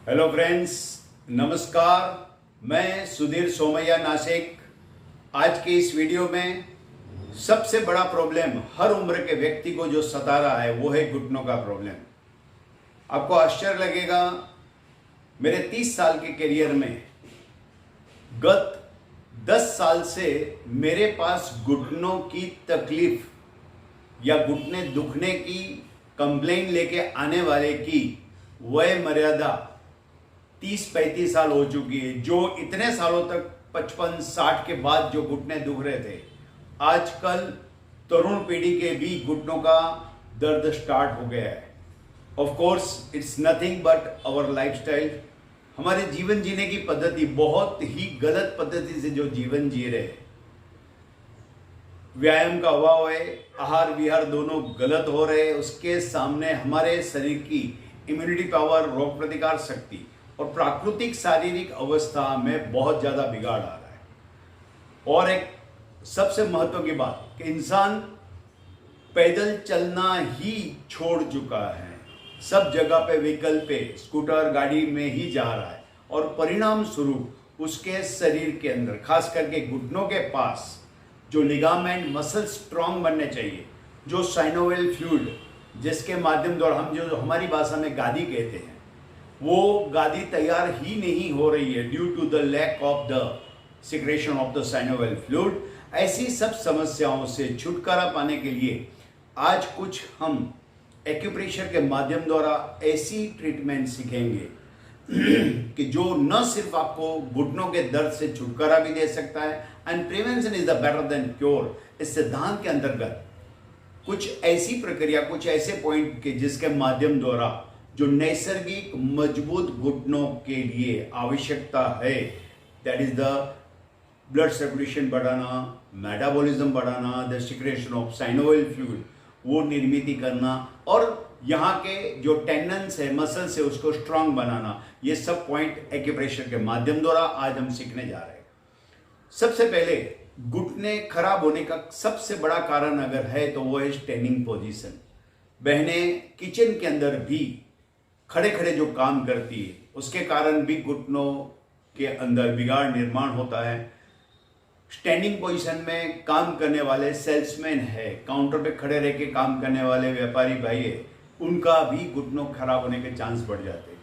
Hello friends, नमस्कार। मैं सुधीर सोमैया नासिक। आज के इस वीडियो में सबसे बड़ा प्रॉब्लम हर उम्र के व्यक्ति को जो सता रहा है वो है घुटनों का प्रॉब्लम। आपको आश्चर्य लगेगा, मेरे 30 साल के करियर में गत 10 साल से मेरे पास घुटनों की तकलीफ या घुटने दुखने की कंप्लेन लेके आने वाले की वय मर्यादा 30-35 साल हो चुकी है। जो इतने सालों तक 55-60 के बाद जो घुटने दुख रहे थे, आजकल तरुण पीढ़ी के भी घुटनों का दर्द स्टार्ट हो गया है। Of course it's nothing but our lifestyle. हमारे जीवन जीने की पद्धति बहुत ही गलत पद्धति से जो जीवन जी रहे हैं। व्यायाम का अभाव है, आहार विहार दोनों गलत हो रहे हैं। उसके सामने हमारे शरीर की इम्यूनिटी पावर, रोग प्रतिकार शक्ति और प्राकृतिक शारीरिक अवस्था में बहुत ज़्यादा बिगाड़ आ रहा है। और एक सबसे महत्व की बात कि इंसान पैदल चलना ही छोड़ चुका है। सब जगह पे व्हीकल पे, स्कूटर, गाड़ी में ही जा रहा है और परिणाम स्वरूप उसके शरीर के अंदर, खास करके घुटनों के पास जो लिगामेंट मसल स्ट्रांग बनने चाहिए, जो साइनोवियल फ्लूइड जिसके माध्यम द्वारा हम जो हमारी भाषा में गादी कहते हैं, वो गादी तैयार ही नहीं हो रही है due to the lack of the secretion of the synovial fluid. ऐसी सब समस्याओं से छुटकारा पाने के लिए आज कुछ हम एक्यूप्रेशर के माध्यम द्वारा ऐसी ट्रीटमेंट सीखेंगे कि जो न सिर्फ आपको घुटनों के दर्द से छुटकारा भी दे सकता है, and prevention is the better than cure. इस सिद्धांत के अंतर्गत कुछ ऐसी प्रक्रिया, कुछ ऐसे पॉइंट के जिसके माध्यम द्वारा जो नैसर्गिक मजबूत घुटनों के लिए आवश्यकता है, that is the blood circulation बढ़ाना, मेटाबॉलिज्म बढ़ाना, the secretion of synovial fluid वो निर्मित करना और यहाँ के जो टेंडन्स है, मसल्स है, उसको स्ट्रांग बनाना, ये सब पॉइंट एक्यूप्रेशर के माध्यम द्वारा आज हम सीखने जा रहे हैं। सबसे पहले घुटने खराब होने का सबसे बड़ा कारण अगर है तो वो है स्टैंडिंग पोजीशन। बहनें किचन के अंदर भी खड़े खड़े जो काम करती है उसके कारण भी घुटनों के अंदर बिगाड़ निर्माण होता है। स्टैंडिंग पोजीशन में काम करने वाले सेल्समैन है, काउंटर पे खड़े रह के काम करने वाले व्यापारी भाई है, उनका भी घुटनों खराब होने के चांस बढ़ जाते हैं।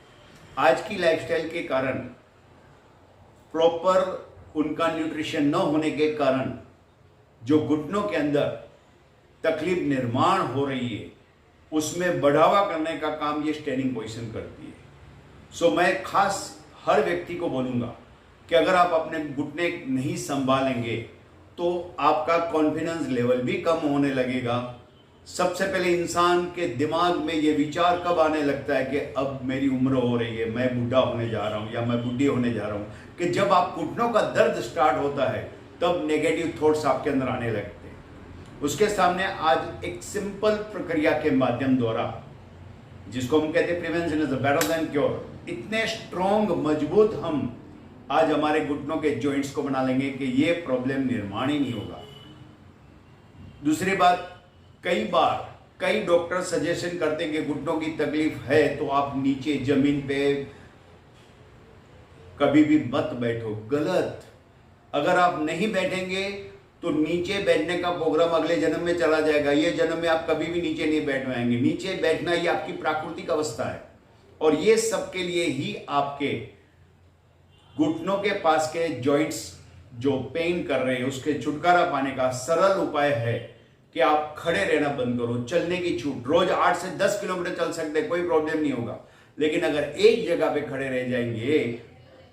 आज की लाइफस्टाइल के कारण, प्रॉपर उनका न्यूट्रिशन न होने के कारण जो घुटनों के अंदर तकलीफ निर्माण हो रही है, उसमें बढ़ावा करने का काम ये स्टैंडिंग पोजीशन करती है। सो मैं खास हर व्यक्ति को बोलूँगा कि अगर आप अपने घुटने नहीं संभालेंगे तो आपका कॉन्फिडेंस लेवल भी कम होने लगेगा। सबसे पहले इंसान के दिमाग में ये विचार कब आने लगता है कि अब मेरी उम्र हो रही है, मैं बूढ़ा होने जा रहा हूँ या मैं बूढ़ी होने जा रहा हूँ, कि जब आप घुटनों का दर्द स्टार्ट होता है तब नेगेटिव थॉट्स आपके अंदर आने लगते हैं। उसके सामने आज एक सिंपल प्रक्रिया के माध्यम द्वारा, जिसको हम कहते हैं prevention is better than cure, इतने स्ट्रॉन्ग मजबूत हम आज हमारे घुटनों के जॉइंट्स को बना लेंगे कि ये प्रॉब्लम निर्माण ही नहीं होगा। दूसरी बात, कई डॉक्टर सजेशन करते हैं कि घुटनों की तकलीफ है तो आप नीचे जमीन पे कभी भी मत बैठो। गलत। अगर आप नहीं बैठेंगे तो नीचे बैठने का प्रोग्राम अगले जन्म में चला जाएगा। ये जन्म में आप कभी भी नीचे नहीं बैठ पाएंगे। नीचे बैठना ये आपकी प्राकृतिक अवस्था है और ये सबके लिए ही आपके घुटनों के पास के जॉइंट्स जो पेन कर रहे हैं उसके छुटकारा पाने का सरल उपाय है कि आप खड़े रहना बंद करो। चलने की छूट, रोज 8 से 10 किलोमीटर चल सकते हैं, कोई प्रॉब्लम नहीं होगा। लेकिन अगर एक जगह पे खड़े रह जाएंगे,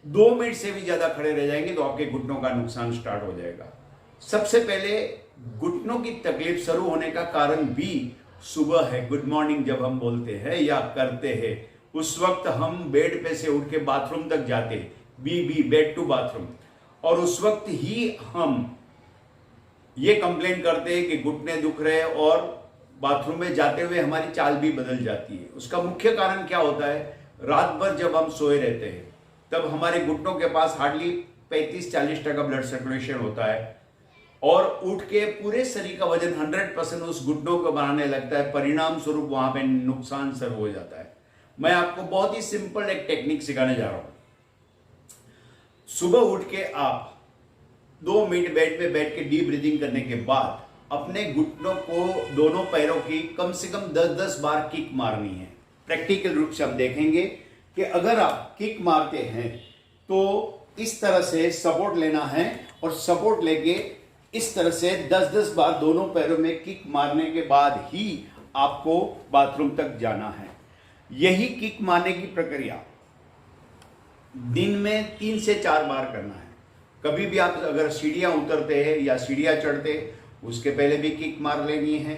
2 मिनट से भी ज्यादा खड़े रह जाएंगे तो आपके घुटनों का नुकसान स्टार्ट हो जाएगा। सबसे पहले घुटनों की तकलीफ शुरू होने का कारण भी सुबह है। गुड मॉर्निंग जब हम बोलते हैं या करते हैं, उस वक्त हम बेड पे से उठ के बाथरूम तक जाते हैं, बेड टू बाथरूम, और उस वक्त ही हम ये कंप्लेन करते हैं कि घुटने दुख रहे हैं और बाथरूम में जाते हुए हमारी चाल भी बदल जाती है। उसका मुख्य कारण क्या होता है? रात भर जब हम सोए रहते हैं तब हमारे घुटनों के पास हार्डली 35-40% ब्लड सर्कुलेशन होता है और उठ के पूरे शरीर का वजन 100% उस घुटनों को बनाने लगता है। परिणाम स्वरूप वहां पे नुकसान शुरू हो जाता है। मैं आपको बहुत ही सिंपल एक टेक्निक सिखाने जा रहा हूं। सुबह उठ के आप 2 मिनट बेड पे बैठ के डीप ब्रीदिंग करने के बाद अपने घुटनों को, दोनों पैरों की कम से कम 10-10 बार किक मारनी है। प्रैक्टिकल रूप से हम देखेंगे कि अगर आप किक मारते हैं तो इस तरह से सपोर्ट लेना है और सपोर्ट लेके इस तरह से 10-10 बार दोनों पैरों में किक मारने के बाद ही आपको बाथरूम तक जाना है। यही किक मारने की प्रक्रिया दिन में 3 से 4 बार करना है। कभी भी आप अगर सीढ़ियां उतरते हैं या सीढ़ियां चढ़ते उसके पहले भी किक मार लेनी है।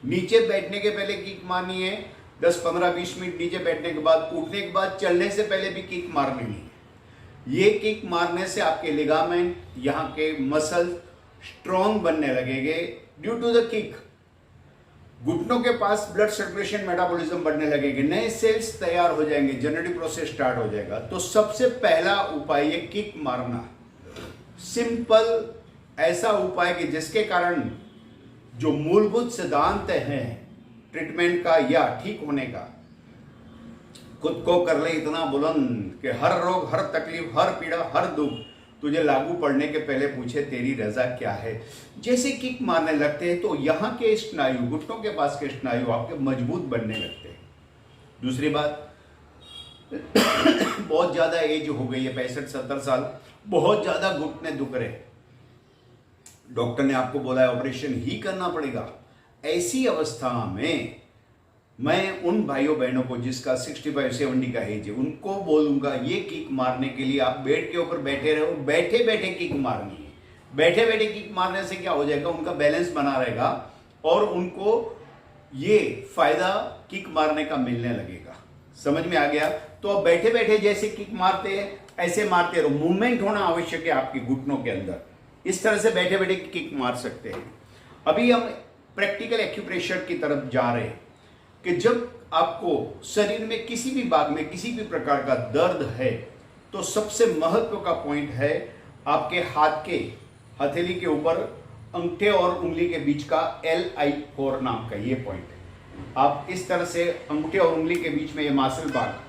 नीचे बैठने के पहले किक मारनी है। 10-15-20 मिनट नीचे बैठने के बाद, उठने के बाद, चलने से पहले भी किक मार लेनी है। ये किक मारने से आपके लिगामेंट, यहाँ के मसल स्ट्रॉन्ग बनने लगेंगे ड्यू टू द किक। घुटनों के पास ब्लड सर्कुलेशन, मेटाबॉलिज्म बढ़ने लगेंगे, नए सेल्स तैयार हो जाएंगे, जनरेटिव प्रोसेस स्टार्ट हो जाएगा। तो सबसे पहला उपाय ये किक मारना, सिंपल ऐसा उपाय कि जिसके कारण जो मूलभूत सिद्धांत हैं ट्रीटमेंट का या ठीक होने का, खुद को कर ले इतना बुलंद कि हर रोग, हर तकलीफ, हर पीड़ा, हर दुख तुझे लागू पड़ने के पहले पूछे तेरी रजा क्या है। जैसे किक मारने लगते हैं तो यहाँ के स्नायु, घुटनों के पास के स्नायु आपके मजबूत बनने लगते हैं। दूसरी बात, बहुत ज्यादा एज हो गई है, 65-70 साल, बहुत ज्यादा घुटने दुख रहे, डॉक्टर ने आपको बोला है ऑपरेशन ही करना पड़ेगा। ऐसी अवस्था में मैं उन भाइयों बहनों को जिसका 65-70 का एज है उनको बोलूंगा ये किक मारने के लिए आप बेड के ऊपर बैठे रहो, बैठे बैठे किक मारनी है। बैठे बैठे किक मारने से क्या हो जाएगा, उनका बैलेंस बना रहेगा और उनको ये फायदा किक मारने का मिलने लगेगा। समझ में आ गया? तो अब बैठे बैठे जैसे किक मारते हैं ऐसे मारते रहो। मूवमेंट होना आवश्यक है आपके घुटनों के अंदर। इस तरह से बैठे बैठे किक मार सकते हैं। अभी हम प्रैक्टिकल एक्यूप्रेशर की तरफ जा रहे हैं कि जब आपको शरीर में किसी भी भाग में किसी भी प्रकार का दर्द है तो सबसे महत्व का पॉइंट है आपके हाथ के हथेली के ऊपर अंगूठे और उंगली के बीच का LI4 नाम का ये पॉइंट है। आप इस तरह से अंगूठे और उंगली के बीच में ये मासल भाग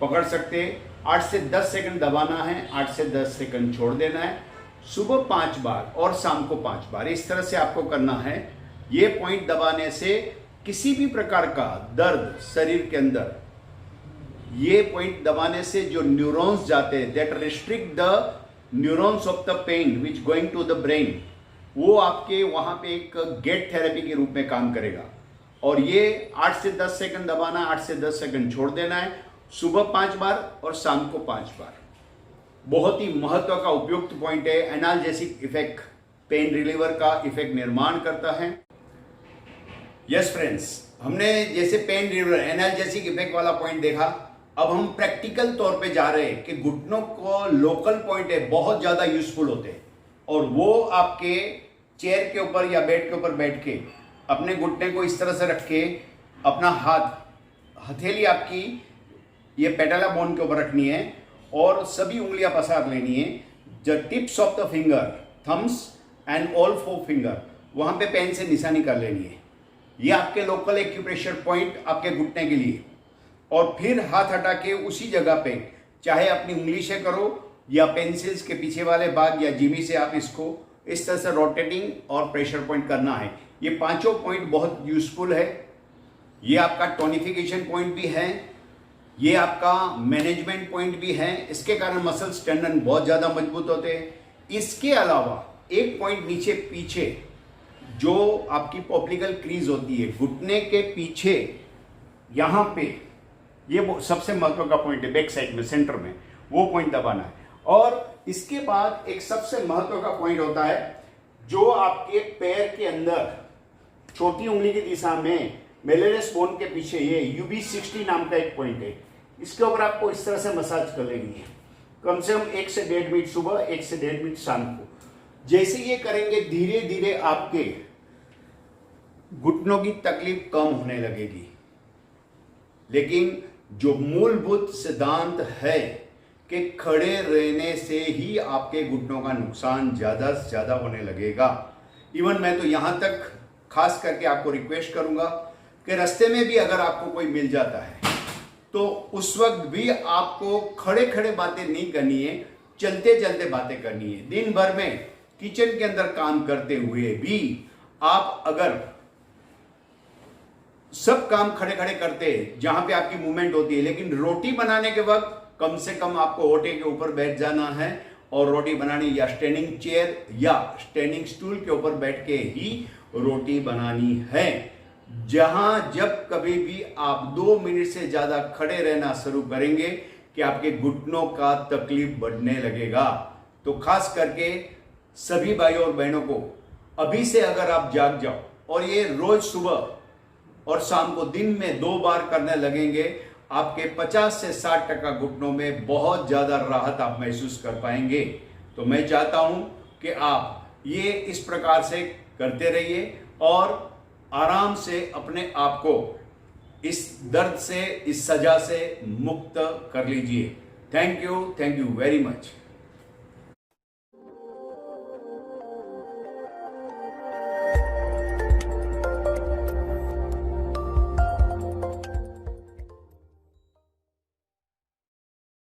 पकड़ सकते हैं। 8 से 10 सेकंड दबाना है, 8 से 10 सेकंड छोड़ देना है। सुबह 5 बार और शाम को 5 बार इस तरह से आपको करना है। ये पॉइंट दबाने से किसी भी प्रकार का दर्द शरीर के अंदर, ये पॉइंट दबाने से जो न्यूरॉन्स जाते हैं that restrict the neurons of the pain which going to the brain, वो आपके वहां पे एक गेट थेरेपी के रूप में काम करेगा। और ये 8 से 10 सेकंड दबाना, 8 से 10 सेकंड छोड़ देना है। सुबह 5 बार और शाम को 5 बार। बहुत ही महत्व का उपयुक्त पॉइंट है। एनाल्जेसिक इफेक्ट, पेन रिलीवर का इफेक्ट निर्माण करता है। यस फ्रेंड्स, हमने जैसे पेन रिलीवर एनाल्जेसिक इफेक्ट वाला पॉइंट देखा। अब हम प्रैक्टिकल तौर पे जा रहे हैं कि घुटनों को लोकल पॉइंट है बहुत ज्यादा यूजफुल होते हैं और वो आपके चेयर के ऊपर या बेड के ऊपर बैठ के अपने घुटने को इस तरह से रख के अपना हाथ, हथेली आपकी ये पेटाला बोन के ऊपर रखनी है और सभी उंगलियां पसार लेनी है। The tips of the finger, thumbs and all 4 finger, वहां पे पेन से निशानी कर लेनी है। ये आपके लोकल एक्यूप्रेशर पॉइंट आपके घुटने के लिए। और फिर हाथ हटा के उसी जगह पे, चाहे अपनी उंगली से करो या पेंसिल्स के पीछे वाले भाग या जीवी से आप इसको इस तरह से रोटेटिंग और प्रेशर पॉइंट करना है। ये पांचों पॉइंट बहुत यूजफुल है। ये आपका टोनिफिकेशन पॉइंट भी है, ये आपका मैनेजमेंट पॉइंट भी है। इसके कारण मसल्स टेंडन बहुत ज़्यादा मजबूत होते हैं। इसके अलावा एक पॉइंट नीचे पीछे जो आपकी पॉप्लिकल क्रीज होती है घुटने के पीछे, यहाँ पे ये वो सबसे महत्व का पॉइंट है। बैक साइड में सेंटर में वो पॉइंट दबाना है। और इसके बाद एक सबसे महत्व का पॉइंट होता है जो आपके पैर के अंदर छोटी उंगली की दिशा में मेलेरियस बोन के पीछे ये UB60 नाम का एक पॉइंट है। इसके ऊपर आपको इस तरह से मसाज कर लेनी है, कम से कम 1 से 1.5 मिनट सुबह, 1 से 1.5 मिनट शाम को। जैसे ये करेंगे धीरे धीरे आपके घुटनों की तकलीफ कम होने लगेगी। लेकिन जो मूलभूत सिद्धांत है कि खड़े रहने से ही आपके घुटनों का नुकसान ज्यादा से ज्यादा होने लगेगा। इवन मैं तो यहां तक खास करके आपको रिक्वेस्ट करूंगा कि रास्ते में भी अगर आपको कोई मिल जाता है तो उस वक्त भी आपको खड़े खड़े बातें नहीं करनी है, चलते चलते बातें करनी है। दिन भर में किचन के अंदर काम करते हुए भी आप अगर सब काम खड़े खड़े करते हैं जहां पे आपकी मूवमेंट होती है, लेकिन रोटी बनाने के वक्त कम से कम आपको ओटे के ऊपर बैठ जाना है और रोटी बनानी, या स्टैंडिंग चेयर या स्टैंडिंग स्टूल के ऊपर बैठ के ही रोटी बनानी है। जहां जब कभी भी आप 2 मिनट से ज्यादा खड़े रहना शुरू करेंगे कि आपके घुटनों का तकलीफ बढ़ने लगेगा। तो खास करके सभी भाइयों और बहनों को अभी से अगर आप जाग जाओ और ये रोज सुबह और शाम को दिन में 2 बार करने लगेंगे, आपके 50 से 60% घुटनों में बहुत ज्यादा राहत आप महसूस कर पाएंगे। तो मैं चाहता हूं कि आप ये इस प्रकार से करते रहिए और आराम से अपने आप को इस दर्द से, इस सजा से मुक्त कर लीजिए। Thank you very much.